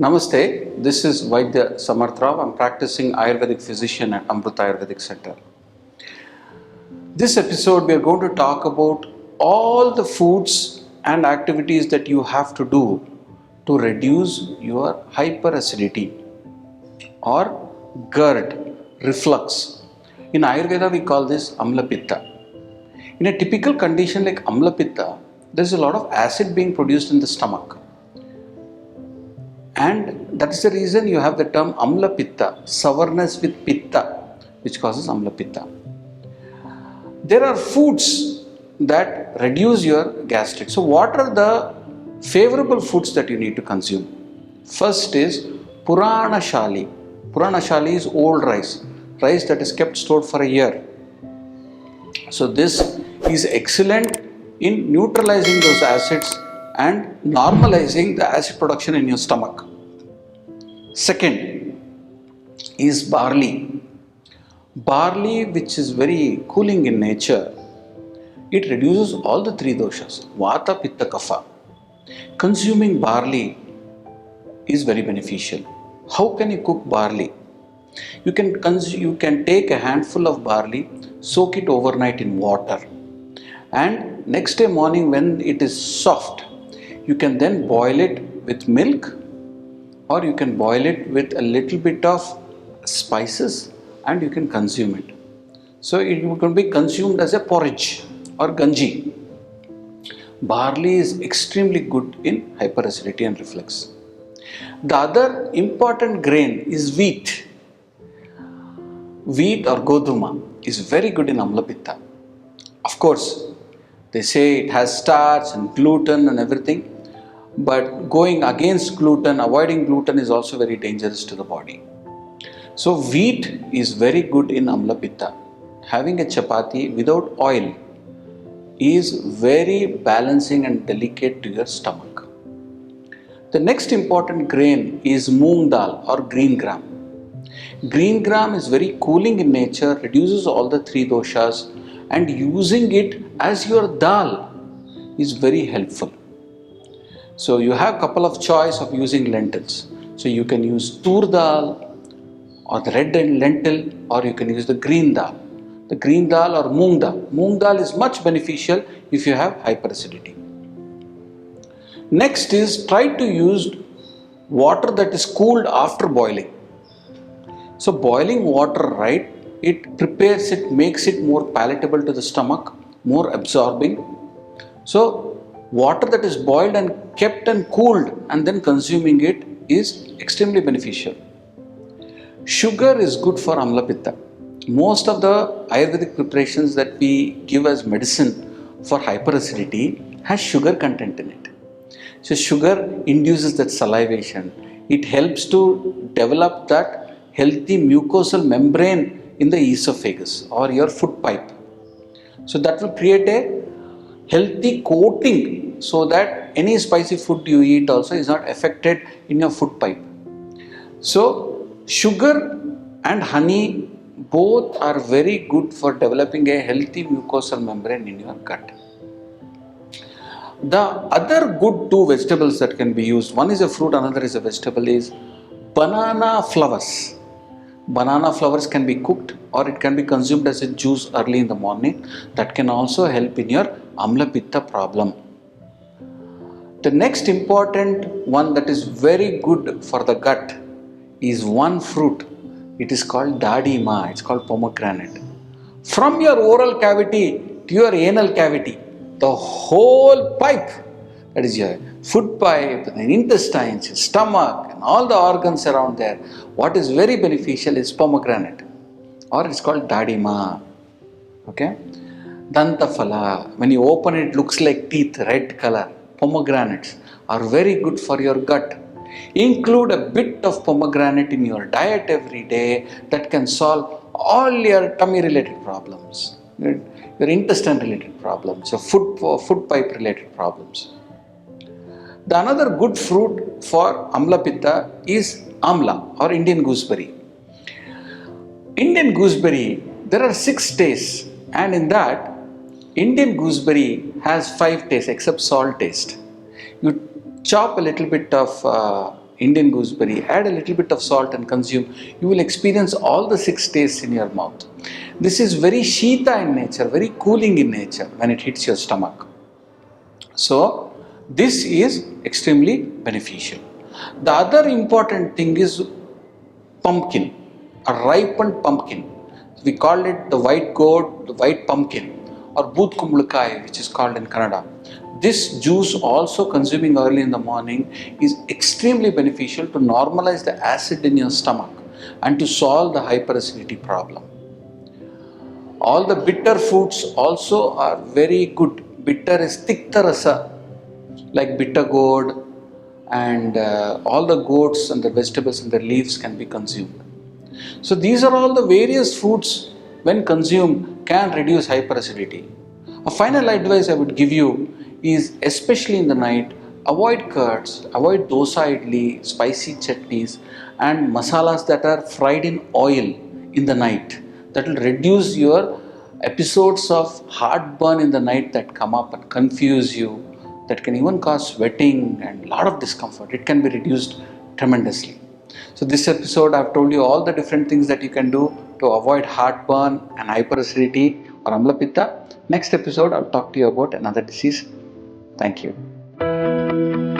Namaste, this is Dr.Samarth. I'm practicing Ayurvedic physician at Amrita Ayurvedic Center. This episode we are going to talk about all the foods and activities that you have to do to reduce your hyperacidity or GERD, reflux. In Ayurveda we call this Amla Pitta. In a typical condition like Amla Pitta, there is a lot of acid being produced in the stomach. And that is the reason you have the term Amla Pitta, sourness with Pitta, which causes Amla Pitta. There are foods that reduce your gastric. So what are the favorable foods that you need to consume? First is Purana Shali. Purana Shali is old rice that is kept stored for a year. So this is excellent in neutralizing those acids and normalizing the acid production in your stomach. Second is barley. Barley, which is very cooling in nature, it reduces all the three doshas, Vata, Pitta, Kapha. Consuming barley is very beneficial. How can you cook barley? You can take a handful of barley, soak it overnight in water, and next day morning when it is soft, you can then boil it with milk, or you can boil it with a little bit of spices and you can consume it. So it can be consumed as a porridge or ganji. Barley is extremely good in hyperacidity and reflux. The other important grain is wheat. Wheat or goduma is very good in Amla Pitta. Of course, they say it has starch and gluten and everything, but going against gluten, avoiding gluten is also very dangerous to the body. So wheat is very good in Amla Pitta. Having a chapati without oil is very balancing and delicate to your stomach. The next important grain is moong dal or green gram. Green gram is very cooling in nature, reduces all the three doshas, and using it as your dal is very helpful. So you have a couple of choice of using lentils. So you can use tur dal or the red lentil, or you can use the green dal. The green dal or moong dal. Moong dal is much beneficial if you have hyperacidity. Next is try to use water that is cooled after boiling. So boiling water, right, it prepares it, makes it more palatable to the stomach, more absorbing. So water that is boiled and kept and cooled and then consuming it is extremely beneficial. Sugar is good for Amla Pitta. Most of the Ayurvedic preparations that we give as medicine for hyperacidity has sugar content in it. So sugar induces that salivation. It helps to develop that healthy mucosal membrane in the esophagus or your food pipe. So that will create a healthy coating so that any spicy food you eat also is not affected in your food pipe. So sugar and honey both are very good for developing a healthy mucosal membrane in your gut. The other good two vegetables that can be used, one is a fruit, another is a vegetable, is banana flowers. Banana flowers can be cooked or it can be consumed as a juice early in the morning. That can also help in your Amla Pitta problem. The next important one that is very good for the gut is one fruit. It is called dadima. It's called pomegranate. From your oral cavity to your anal cavity, the whole pipe, that is your food pipe, the intestines, your stomach, and all the organs around there, what is very beneficial is pomegranate, or it's called dadima. Okay? Dantaphala, when you open it, looks like teeth, red color. Pomegranates are very good for your gut. Include a bit of pomegranate in your diet every day. That can solve all your tummy related problems, your intestine related problems, your food pipe related problems. The another good fruit for Amla Pitta is amla or Indian gooseberry. Indian gooseberry, there are 6 tastes, and in that Indian gooseberry has 5 tastes except salt taste. You chop a little bit of Indian gooseberry, add a little bit of salt and consume. You will experience all the 6 tastes in your mouth. This is very Shita in nature, very cooling in nature when it hits your stomach. So, this is extremely beneficial. The other important thing is pumpkin, a ripened pumpkin. We call it the white gourd, the white pumpkin, or boot kumulkai, which is called in Kannada. This juice, also consuming early in the morning, is extremely beneficial to normalize the acid in your stomach and to solve the hyperacidity problem. All the bitter foods also are very good. Bitter is tikta rasa, like bitter gourd, and all the gourds and the vegetables and the leaves can be consumed. So these are all the various foods when consumed can reduce hyperacidity. A final advice I would give you is, especially in the night, avoid curds, avoid dosa idli, spicy chutneys and masalas that are fried in oil in the night. That will reduce your episodes of heartburn in the night that come up and confuse you, that can even cause sweating and a lot of discomfort. It can be reduced tremendously. So this episode I've told you all the different things that you can do to avoid heartburn and hyperacidity or amla pitta. Next episode I'll talk to you about another disease. Thank you.